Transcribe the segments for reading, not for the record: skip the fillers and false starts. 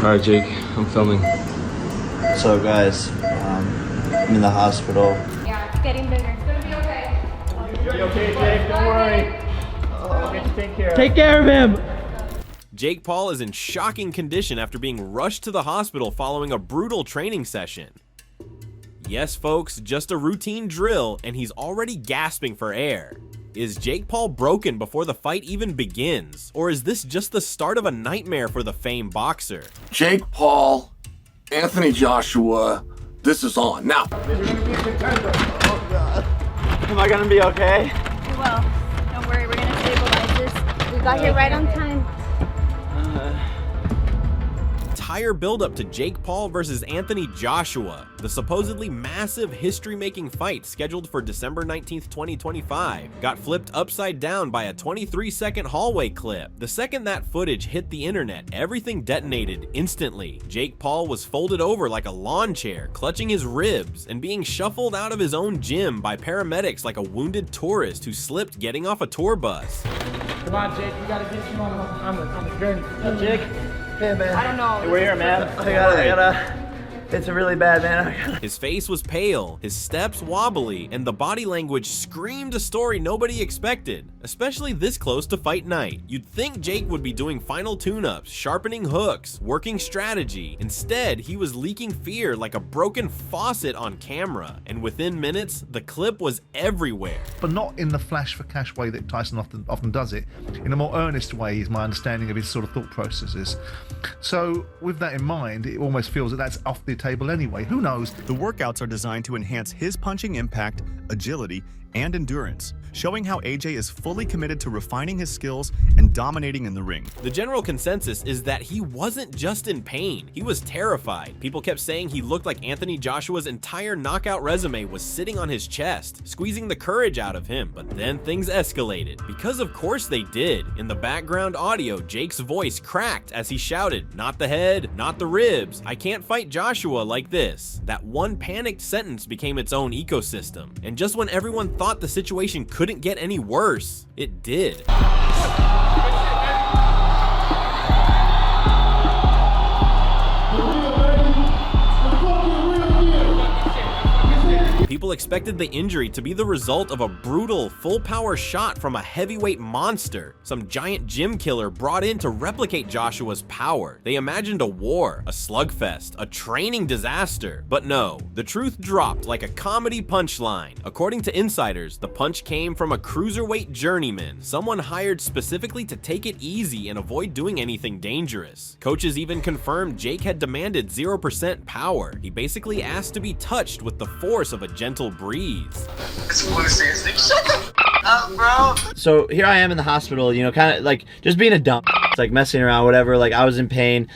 Alright, Jake, I'm filming. So guys, I'm in the hospital. Yeah, it's getting bigger. It's gonna be okay. Be okay, Jake, don't worry. I'll get you taken care of. Take care of him! Jake Paul is in shocking condition after being rushed to the hospital following a brutal training session. Yes, folks, just a routine drill, and he's already gasping for air. Is Jake Paul broken before the fight even begins? Or is this just the start of a nightmare for the famed boxer? Jake Paul, Anthony Joshua, this is on. Now. Oh, God. Am I gonna be okay? You will. Don't worry, we're gonna stabilize this. We got here right on time. Entire buildup to Jake Paul versus Anthony Joshua, the supposedly massive history-making fight scheduled for December 19th, 2025, got flipped upside down by a 23-second hallway clip. The second that footage hit the internet, everything detonated instantly. Jake Paul was folded over like a lawn chair, clutching his ribs, and being shuffled out of his own gym by paramedics like a wounded tourist who slipped getting off a tour bus. Come on, Jake, we gotta get you on the journey. Jake? Hey man. I don't know. Hey, we're here, man. I gotta. It's really bad, man. His face was pale, his steps wobbly, and the body language screamed a story nobody expected, especially this close to fight night. You'd think Jake would be doing final tune-ups, sharpening hooks, working strategy. Instead, he was leaking fear like a broken faucet on camera, and within minutes, the clip was everywhere. But not in the flash for cash way that Tyson often does it. In a more earnest way is my understanding of his sort of thought processes. So with that in mind, it almost feels that that's off the table anyway. Who knows? The workouts are designed to enhance his punching impact, agility, and endurance, showing how AJ is fully committed to refining his skills and dominating in the ring. The general consensus is that he wasn't just in pain, he was terrified. People kept saying he looked like Anthony Joshua's entire knockout resume was sitting on his chest, squeezing the courage out of him. But then things escalated, because of course they did. In the background audio, Jake's voice cracked as he shouted, "Not the head, not the ribs, I can't fight Joshua like this." That one panicked sentence became its own ecosystem. And just when everyone thought the situation couldn't get any worse, it did. People expected the injury to be the result of a brutal, full-power shot from a heavyweight monster, some giant gym killer brought in to replicate Joshua's power. They imagined a war, a slugfest, a training disaster. But no, the truth dropped like a comedy punchline. According to insiders, the punch came from a cruiserweight journeyman, someone hired specifically to take it easy and avoid doing anything dangerous. Coaches even confirmed Jake had demanded 0% power. He basically asked to be touched with the force of a gentle breeze. Shut the up, bro. So here I am in the hospital, you know, kind of like just being a dumb, like messing around, whatever. Like I was in pain.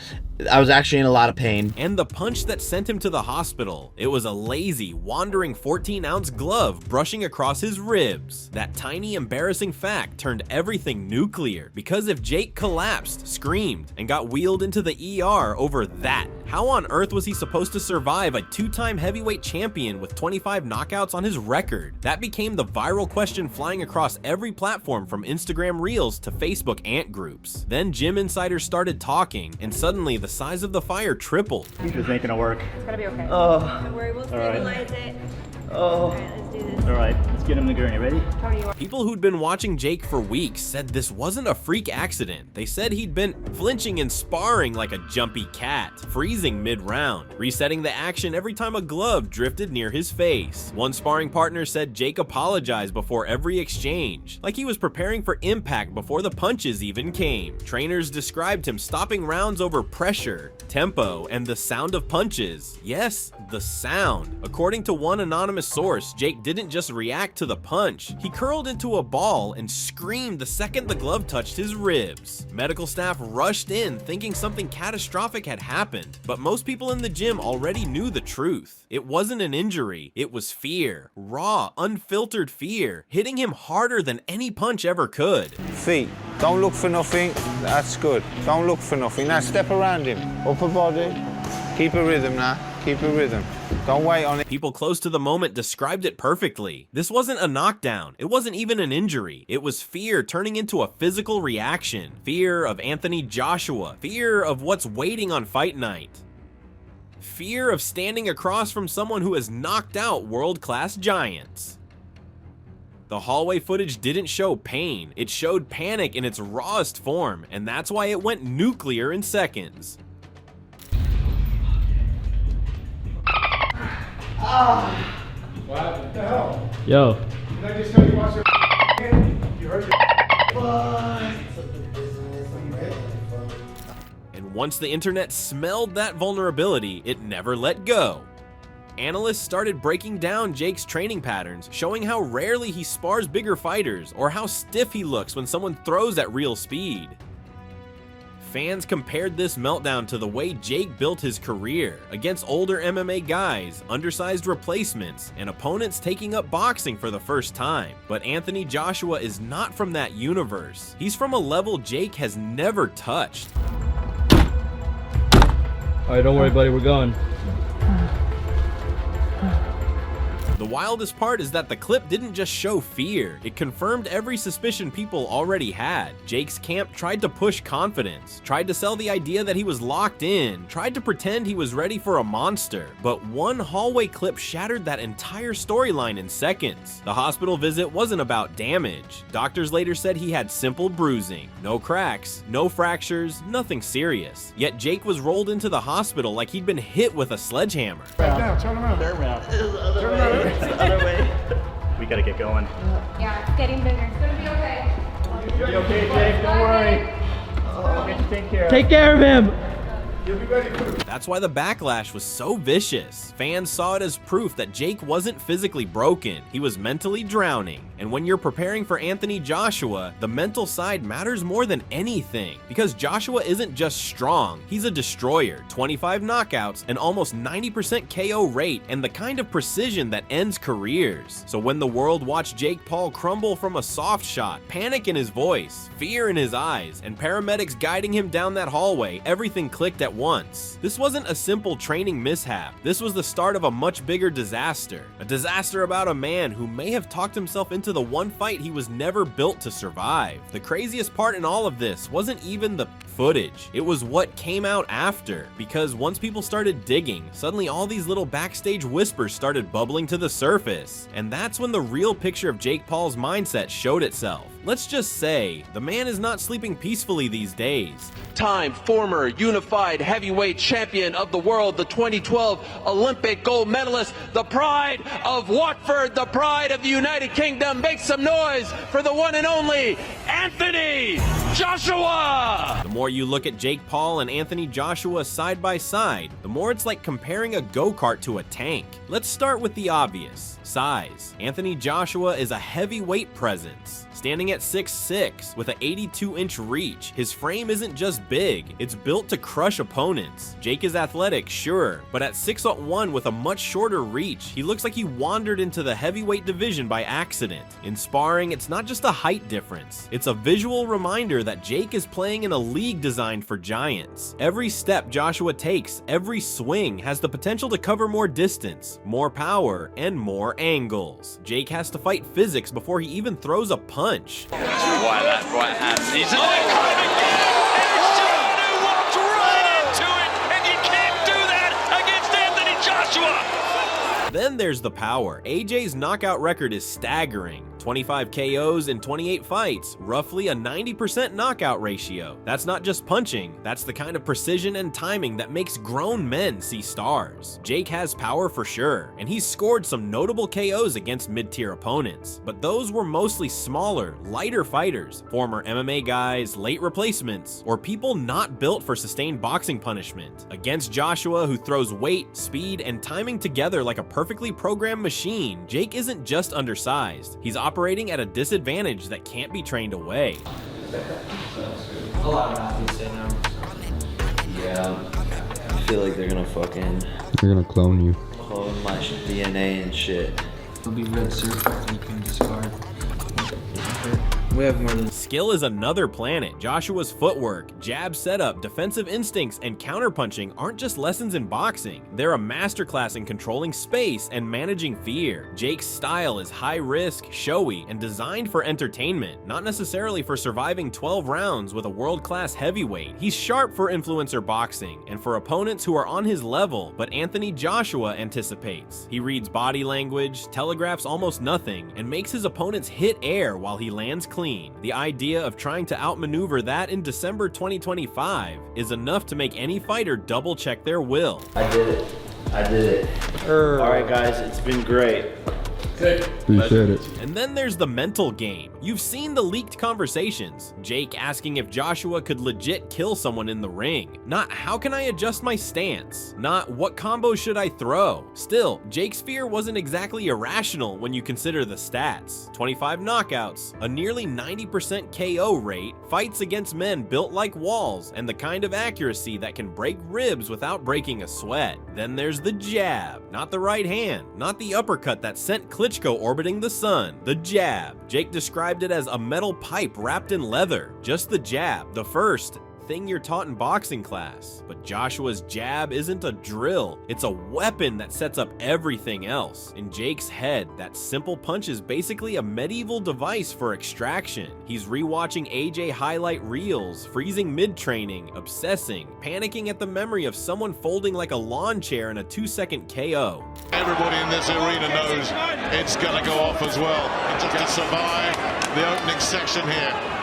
I was actually in a lot of pain. And the punch that sent him to the hospital, it was a lazy, wandering 14-ounce glove brushing across his ribs. That tiny, embarrassing fact turned everything nuclear, because if Jake collapsed, screamed, and got wheeled into the ER over that, how on earth was he supposed to survive a two-time heavyweight champion with 25 knockouts on his record? That became the viral question flying across every platform from Instagram Reels to Facebook ant groups. Then gym insiders started talking, and suddenly the size of the fire tripled. You just ain't gonna work. It's gonna be okay. Oh. Don't worry, we'll stabilize it. Oh. Alright, let's do this. Alright, let's get him in the gurney. Ready? Tony, you are. People who'd been watching Jake for weeks said this wasn't a freak accident. They said he'd been flinching and sparring like a jumpy cat, freezing mid-round, resetting the action every time a glove drifted near his face. One sparring partner said Jake apologized before every exchange, like he was preparing for impact before the punches even came. Trainers described him stopping rounds over pressure, tempo, and the sound of punches. Yes, the sound. According to one anonymous source, Jake didn't just react to the punch. He curled into a ball and screamed the second the glove touched his ribs. Medical staff rushed in thinking something catastrophic had happened, but most people in the gym already knew the truth. It wasn't an injury, it was fear. Raw, unfiltered fear, hitting him harder than any punch ever could. Feet, don't look for nothing, that's good. Don't look for nothing. Now step around him, upper body. Keep a rhythm now, keep a rhythm. Don't wait on it. People close to the moment described it perfectly. This wasn't a knockdown. It wasn't even an injury. It was fear turning into a physical reaction. Fear of Anthony Joshua. Fear of what's waiting on fight night. Fear of standing across from someone who has knocked out world-class giants. The hallway footage didn't show pain. It showed panic in its rawest form, and that's why it went nuclear in seconds. What the hell? Yo. Did I just tell you watch your hand? You heard your And once the internet smelled that vulnerability, it never let go. Analysts started breaking down Jake's training patterns, showing how rarely he spars bigger fighters or how stiff he looks when someone throws at real speed. Fans compared this meltdown to the way Jake built his career, against older MMA guys, undersized replacements, and opponents taking up boxing for the first time. But Anthony Joshua is not from that universe. He's from a level Jake has never touched. Alright, don't worry, buddy, we're going. The wildest part is that the clip didn't just show fear, it confirmed every suspicion people already had. Jake's camp tried to push confidence, tried to sell the idea that he was locked in, tried to pretend he was ready for a monster, but one hallway clip shattered that entire storyline in seconds. The hospital visit wasn't about damage. Doctors later said he had simple bruising, no cracks, no fractures, nothing serious. Yet Jake was rolled into the hospital like he'd been hit with a sledgehammer. Back down, turn around. Turn around. Other way. We gotta get going. Yeah, it's getting bigger. It's gonna be okay. Be okay, Jake. Don't worry. I'll get you taken care of. Take care of him! You'll be ready for it. That's why the backlash was so vicious. Fans saw it as proof that Jake wasn't physically broken, he was mentally drowning. And when you're preparing for Anthony Joshua, the mental side matters more than anything. Because Joshua isn't just strong, he's a destroyer. 25 knockouts, an almost 90% KO rate, and the kind of precision that ends careers. So when the world watched Jake Paul crumble from a soft shot, panic in his voice, fear in his eyes, and paramedics guiding him down that hallway, everything clicked at once. This wasn't a simple training mishap. This was the start of a much bigger disaster. A disaster about a man who may have talked himself into the one fight he was never built to survive. The craziest part in all of this wasn't even the footage. It was what came out after. Because once people started digging, suddenly all these little backstage whispers started bubbling to the surface. And that's when the real picture of Jake Paul's mindset showed itself. Let's just say, the man is not sleeping peacefully these days. Time former unified heavyweight champion of the world, the 2012 Olympic gold medalist, the pride of Watford, the pride of the United Kingdom. Make some noise for the one and only Anthony Joshua! The more you look at Jake Paul and Anthony Joshua side by side, the more it's like comparing a go-kart to a tank. Let's start with the obvious, size. Anthony Joshua is a heavyweight presence. Standing at 6'6", with an 82-inch reach, his frame isn't just big, it's built to crush opponents. Jake is athletic, sure, but at 6'1" with a much shorter reach, he looks like he wandered into the heavyweight division by accident. In sparring, it's not just a height difference, it's a visual reminder that Jake is playing in a league designed for giants. Every step Joshua takes, every swing, has the potential to cover more distance, more power, and more angles. Jake has to fight physics before he even throws a punch. Why that right hand? He's Then there's the power. AJ's knockout record is staggering. 25 KOs in 28 fights, roughly a 90% knockout ratio. That's not just punching, that's the kind of precision and timing that makes grown men see stars. Jake has power for sure, and he's scored some notable KOs against mid-tier opponents, but those were mostly smaller, lighter fighters, former MMA guys, late replacements, or people not built for sustained boxing punishment. Against Joshua, who throws weight, speed, and timing together like a perfectly programmed machine, Jake isn't just undersized, he's operating at a disadvantage that can't be trained away. A lot of athletes say no. Yeah, I feel like they're gonna They're gonna clone you. clone my DNA and shit. It'll be red surface you can discard. We have more than... Skill is another planet. Joshua's footwork, jab setup, defensive instincts, and counterpunching aren't just lessons in boxing. They're a masterclass in controlling space and managing fear. Jake's style is high risk, showy, and designed for entertainment, not necessarily for surviving 12 rounds with a world-class heavyweight. He's sharp for influencer boxing and for opponents who are on his level, but Anthony Joshua anticipates. He reads body language, telegraphs almost nothing, and makes his opponents hit air while he lands clean. The idea of trying to outmaneuver that in December 2025 is enough to make any fighter double-check their will. I did it. I did it. Alright guys, it's been great. Appreciate it. And then there's the mental game. You've seen the leaked conversations. Jake asking if Joshua could legit kill someone in the ring. Not how can I adjust my stance. Not what combo should I throw. Still, Jake's fear wasn't exactly irrational when you consider the stats. 25 knockouts, a nearly 90% KO rate, fights against men built like walls, and the kind of accuracy that can break ribs without breaking a sweat. Then there's the jab. Not the right hand, not the uppercut that sent Klitschko orbiting the sun. The jab. Jake described it as a metal pipe wrapped in leather. Just the jab, the first thing you're taught in boxing class. But Joshua's jab isn't a drill, it's a weapon that sets up everything else. In Jake's head, that simple punch is basically a medieval device for extraction. He's rewatching AJ highlight reels, freezing mid-training, obsessing, panicking at the memory of someone folding like a lawn chair in a 2-second KO. Everybody in this arena knows it's gonna go off as well. And just to survive the opening section here,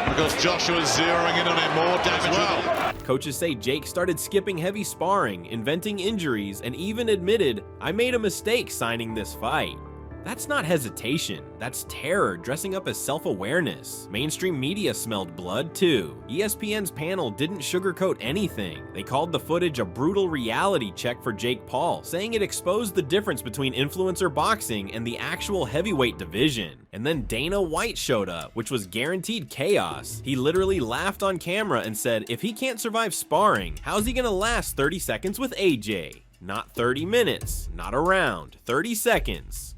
because Joshua's zeroing in on him, more damage well. Coaches say Jake started skipping heavy sparring, inventing injuries, and even admitted, I made a mistake signing this fight. That's not hesitation, that's terror dressing up as self-awareness. Mainstream media smelled blood too. ESPN's panel didn't sugarcoat anything. They called the footage a brutal reality check for Jake Paul, saying it exposed the difference between influencer boxing and the actual heavyweight division. And then Dana White showed up, which was guaranteed chaos. He literally laughed on camera and said, if he can't survive sparring, how's he gonna last 30 seconds with AJ? Not 30 minutes, not a round, 30 seconds.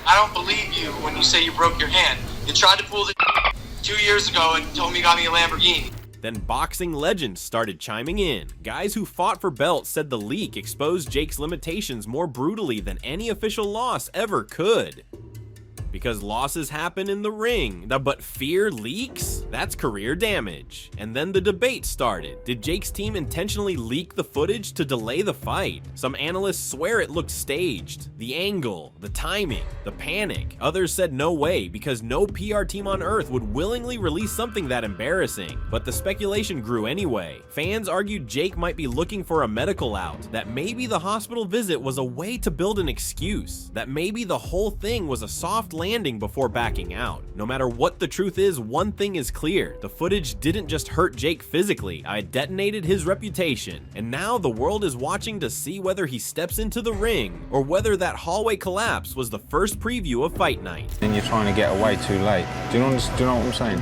I don't believe you when you say you broke your hand. You tried to pull the 2 years ago and told me you got me a Lamborghini. Then boxing legends started chiming in. Guys who fought for belts said the leak exposed Jake's limitations more brutally than any official loss ever could. Because losses happen in the ring, but fear leaks? That's career damage. And then the debate started. Did Jake's team intentionally leak the footage to delay the fight? Some analysts swear it looked staged. The angle, the timing, the panic. Others said no way, because no PR team on earth would willingly release something that embarrassing. But the speculation grew anyway. Fans argued Jake might be looking for a medical out, that maybe the hospital visit was a way to build an excuse, that maybe the whole thing was a soft landing before backing out. No matter what the truth is, one thing is clear. The footage didn't just hurt Jake physically, it detonated his reputation. And now the world is watching to see whether he steps into the ring, or whether that hallway collapse was the first preview of fight night. Then you're trying to get away too late. Do you know what I'm saying?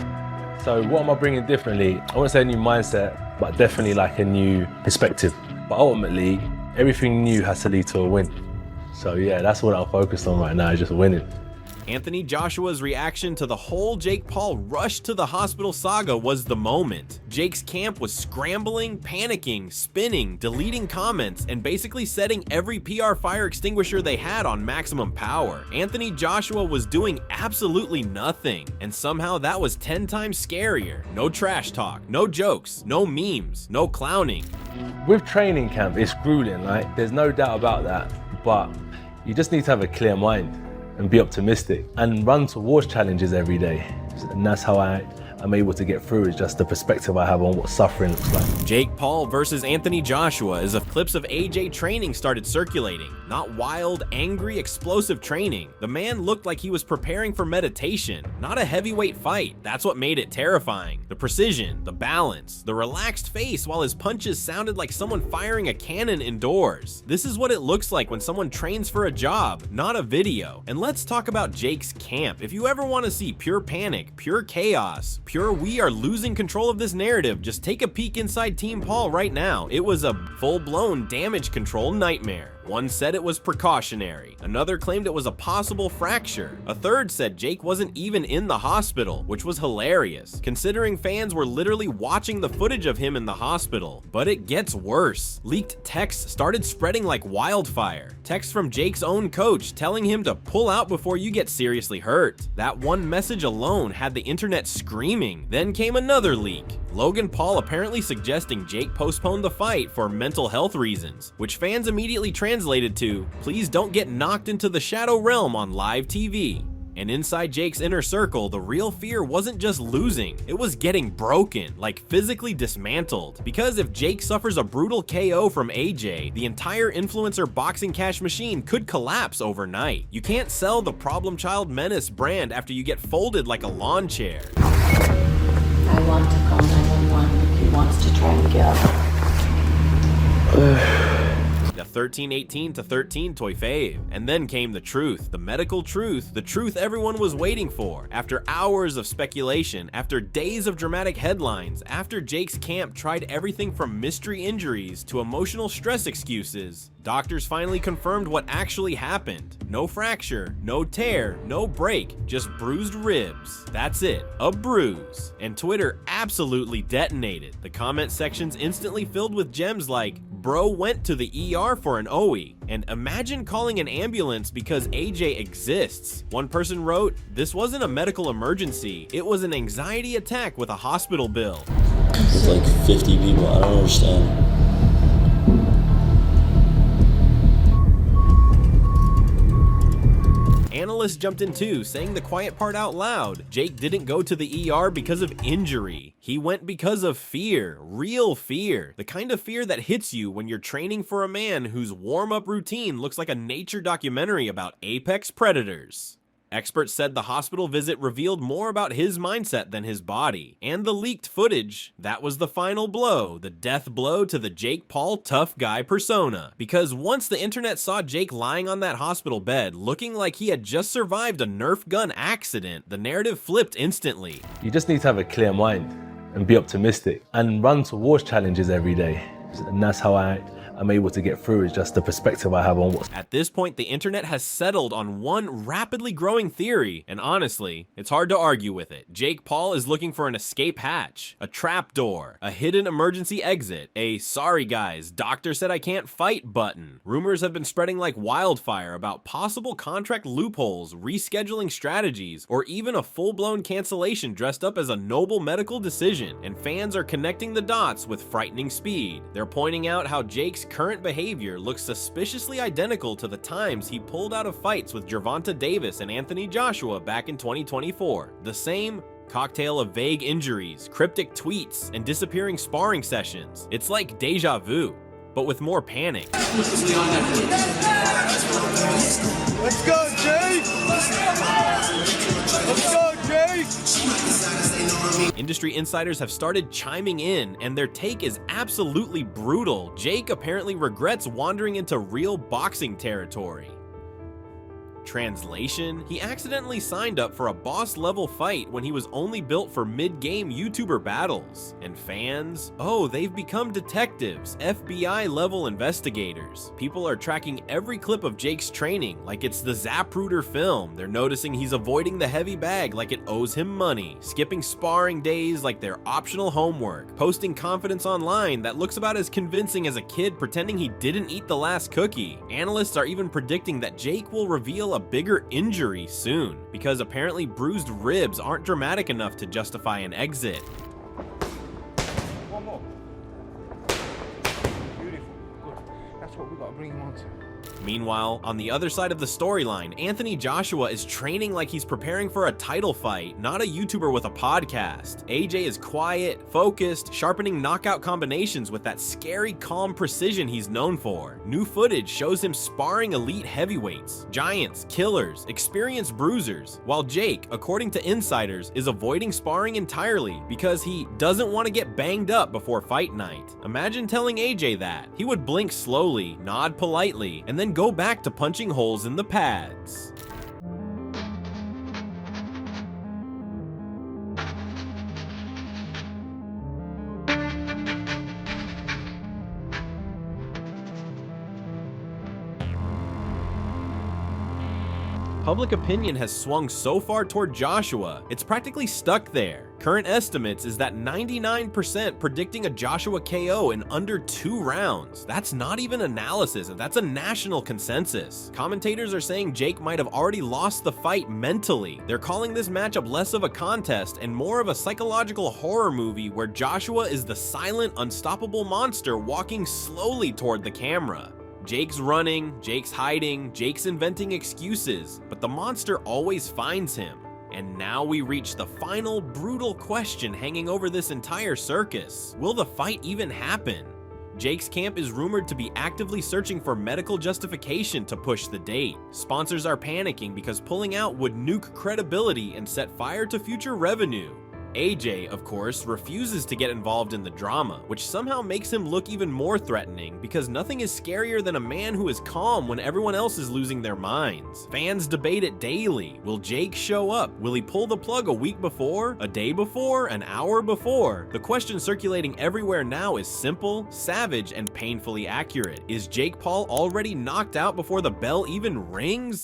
So what am I bringing differently? I wouldn't say a new mindset, but definitely like a new perspective. But ultimately, everything new has to lead to a win. So yeah, that's what I'm focused on right now, is just winning. Anthony Joshua's reaction to the whole Jake Paul rush to the hospital saga was the moment. Jake's camp was scrambling, panicking, spinning, deleting comments, and basically setting every PR fire extinguisher they had on maximum power. Anthony Joshua was doing absolutely nothing, and somehow that was 10 times scarier. No trash talk, no jokes, no memes, no clowning. With training camp, it's grueling, like there's no doubt about that, but you just need to have a clear mind and be optimistic and run towards challenges every day. And that's how I'm able to get through, is just the perspective I have on what suffering looks like. Jake Paul versus Anthony Joshua, as clips of AJ training started circulating. Not wild, angry, explosive training. The man looked like he was preparing for meditation, not a heavyweight fight. That's what made it terrifying. The precision, the balance, the relaxed face while his punches sounded like someone firing a cannon indoors. This is what it looks like when someone trains for a job, not a video. And let's talk about Jake's camp. If you ever want to see pure panic, pure chaos, pure we are losing control of this narrative, just take a peek inside Team Paul right now. It was a full-blown damage control nightmare. One said it was precautionary, another claimed it was a possible fracture, a third said Jake wasn't even in the hospital, which was hilarious, considering fans were literally watching the footage of him in the hospital. But it gets worse. Leaked texts started spreading like wildfire. Texts from Jake's own coach telling him to pull out before you get seriously hurt. That one message alone had the internet screaming. Then came another leak. Logan Paul apparently suggesting Jake postpone the fight for mental health reasons, which fans immediately translated to, "Please don't get knocked into the shadow realm on live TV." And inside Jake's inner circle, the real fear wasn't just losing, it was getting broken, like physically dismantled. Because if Jake suffers a brutal KO from AJ, the entire influencer boxing cash machine could collapse overnight. You can't sell the Problem Child Menace brand after you get folded like a lawn chair. I want to call 911 if he wants to try and get The 1318 to 13 toy fave. And then came the truth, the medical truth, the truth everyone was waiting for. After hours of speculation, after days of dramatic headlines, after Jake's camp tried everything from mystery injuries to emotional stress excuses, doctors finally confirmed what actually happened. No fracture, no tear, no break, just bruised ribs. That's it, a bruise. And Twitter absolutely detonated. The comment sections instantly filled with gems like, "Bro went to the ER for an OE," and "Imagine calling an ambulance because AJ exists." One person wrote, "This wasn't a medical emergency, it was an anxiety attack with a hospital bill." It's like 50 people, I don't understand. Analysts jumped in too, saying the quiet part out loud. Jake didn't go to the ER because of injury. He went because of fear, real fear. The kind of fear that hits you when you're training for a man whose warm-up routine looks like a nature documentary about apex predators. Experts said the hospital visit revealed more about his mindset than his body. And the leaked footage, that was the final blow, the death blow to the Jake Paul tough guy persona. Because once the internet saw Jake lying on that hospital bed, looking like he had just survived a Nerf gun accident, the narrative flipped instantly. You just need to have a clear mind and be optimistic and run towards challenges every day. And that's how I'm able to get through, is just the perspective I have on what's. At this point, the internet has settled on one rapidly growing theory, and honestly, it's hard to argue with it. Jake Paul is looking for an escape hatch, a trap door, a hidden emergency exit, a "sorry guys, doctor said I can't fight" button. Rumors have been spreading like wildfire about possible contract loopholes, rescheduling strategies, or even a full-blown cancellation dressed up as a noble medical decision, and fans are connecting the dots with frightening speed. They're pointing out how Jake's current behavior looks suspiciously identical to the times he pulled out of fights with Gervonta Davis and Anthony Joshua back in 2024. The same cocktail of vague injuries, cryptic tweets, and disappearing sparring sessions. It's like deja vu, but with more panic. Let's go, Jake! Let's go, Jake! Industry insiders have started chiming in, and their take is absolutely brutal. Jake apparently regrets wandering into real boxing territory. Translation? He accidentally signed up for a boss-level fight when he was only built for mid-game YouTuber battles. And fans? Oh, they've become detectives, FBI-level investigators. People are tracking every clip of Jake's training like it's the Zapruder film. They're noticing he's avoiding the heavy bag like it owes him money, skipping sparring days like they're optional homework, posting confidence online that looks about as convincing as a kid pretending he didn't eat the last cookie. Analysts are even predicting that Jake will reveal a bigger injury soon, because apparently bruised ribs aren't dramatic enough to justify an exit. One more. Beautiful. Good. That's what we got to bring him on to. Meanwhile, on the other side of the storyline, Anthony Joshua is training like he's preparing for a title fight, not a YouTuber with a podcast. AJ is quiet, focused, sharpening knockout combinations with that scary, calm precision he's known for. New footage shows him sparring elite heavyweights, giants, killers, experienced bruisers, while Jake, according to insiders, is avoiding sparring entirely because he doesn't want to get banged up before fight night. Imagine telling AJ that. He would blink slowly, nod politely, and then go back to punching holes in the pads. public opinion has swung so far toward Joshua, it's practically stuck there. Current estimates is that 99% predicting a Joshua KO in under 2 rounds. That's not even analysis, and that's a national consensus. Commentators are saying Jake might have already lost the fight mentally. They're calling this matchup less of a contest and more of a psychological horror movie where Joshua is the silent, unstoppable monster walking slowly toward the camera. Jake's running, Jake's hiding, Jake's inventing excuses, but the monster always finds him. And now we reach the final brutal question hanging over this entire circus. Will the fight even happen? Jake's camp is rumored to be actively searching for medical justification to push the date. Sponsors are panicking because pulling out would nuke credibility and set fire to future revenue. AJ, of course, refuses to get involved in the drama, which somehow makes him look even more threatening because nothing is scarier than a man who is calm when everyone else is losing their minds. Fans debate it daily. Will Jake show up? Will he pull the plug a week before, a day before, an hour before? The question circulating everywhere now is simple, savage, and painfully accurate. Is Jake Paul already knocked out before the bell even rings?